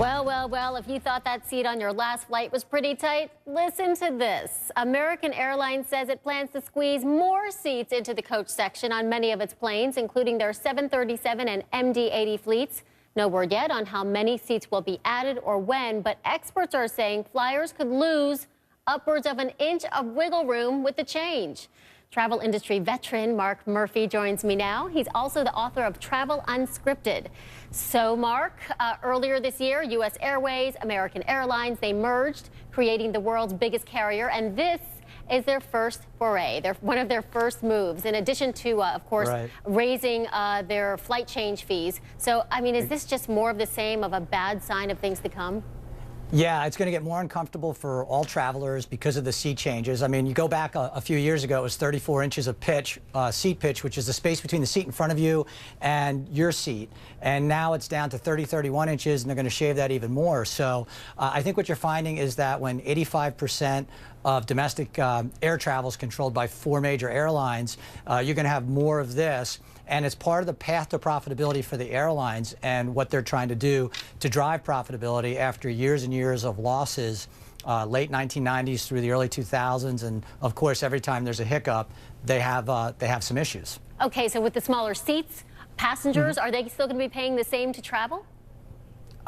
Well, if you thought that seat on your last flight was pretty tight, listen to this. American Airlines says it plans to squeeze more seats into the coach section on many of its planes, including their 737 and MD-80 fleets. No word yet on how many seats will be added or when, but experts are saying flyers could lose upwards of an inch of wiggle room with the change. Travel industry veteran Mark Murphy joins me now. He's also the author of Travel Unscripted. So, Mark, earlier this year, U.S. Airways, American Airlines, they merged, creating the world's biggest carrier, and this is their first foray. They're one of their first moves, in addition to, of course, raising their flight change fees. So, I mean, is this just more of the same, of a bad sign of things to come? Yeah, it's going to get more uncomfortable for all travelers because of the seat changes. I mean, you go back a few years ago, it was 34 inches of pitch, seat pitch, which is the space between the seat in front of you and your seat. And now it's down to 31 inches, and they're going to shave that even more. So I think what you're finding is that when 85% of domestic air travel is controlled by 4 major airlines, you're going to have more of this. And it's part of the path to profitability for the airlines and what they're trying to do to drive profitability after years and years of losses, late 1990s through the early 2000s. And of course, every time there's a hiccup, they have some issues. Okay, so with the smaller seats, passengers, are they still going to be paying the same to travel?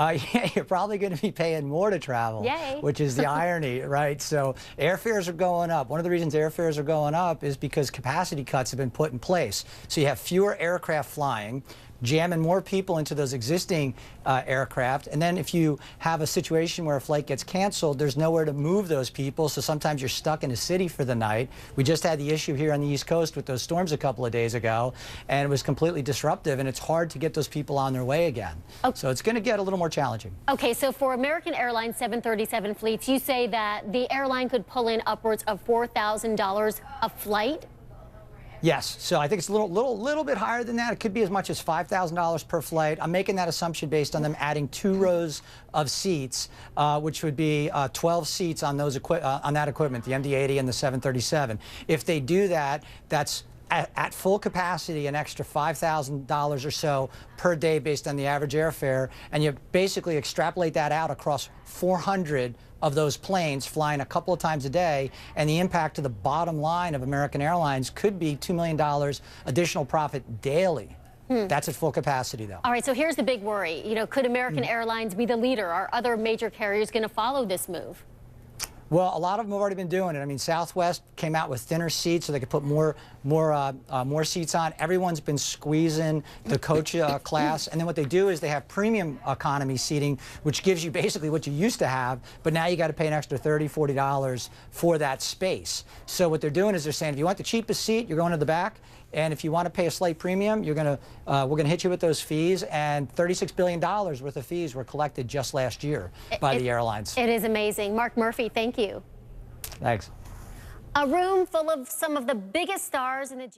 Yeah, you're probably going to be paying more to travel, which is the irony, right? So airfares are going up. One of the reasons airfares are going up is because capacity cuts have been put in place. So you have fewer aircraft flying, jamming more people into those existing aircraft. And then if you have a situation where a flight gets canceled, there's nowhere to move those people. So sometimes you're stuck in a city for the night. We just had the issue here on the East Coast with those storms a couple of days ago, and it was completely disruptive, and it's hard to get those people on their way again. Okay. So it's going to get a little more challenging. Okay, so for American Airlines 737 fleets, you say that the airline could pull in upwards of $4,000 a flight? Yes, so I think it's a little bit higher than that. It could be as much as $5,000 per flight. I'm making that assumption based on them adding 2 rows of seats, which would be 12 seats on those on that equipment, the MD-80 and the 737. If they do that, that's at full capacity, an extra $5,000 or so per day based on the average airfare, and you basically extrapolate that out across 400 of those planes flying a couple of times a day, and the impact to the bottom line of American Airlines could be $2 million additional profit daily. That's at full capacity, though. All right, so here's the big worry. You know, could American Airlines be the leader? Are other major carriers going to follow this move? Well, a lot of them have already been doing it. I mean, Southwest came out with thinner seats so they could put more seats on. Everyone's been squeezing the coach class. And then what they do is they have premium economy seating, which gives you basically what you used to have, but now you got to pay an extra $30, $40 for that space. So what they're doing is they're saying, if you want the cheapest seat, you're going to the back. And if you want to pay a slight premium, we're going to hit you with those fees. And $36 billion worth of fees were collected just last year by the airlines. It is amazing. Mark Murphy, thank you. Thanks. A room full of some of the biggest stars in the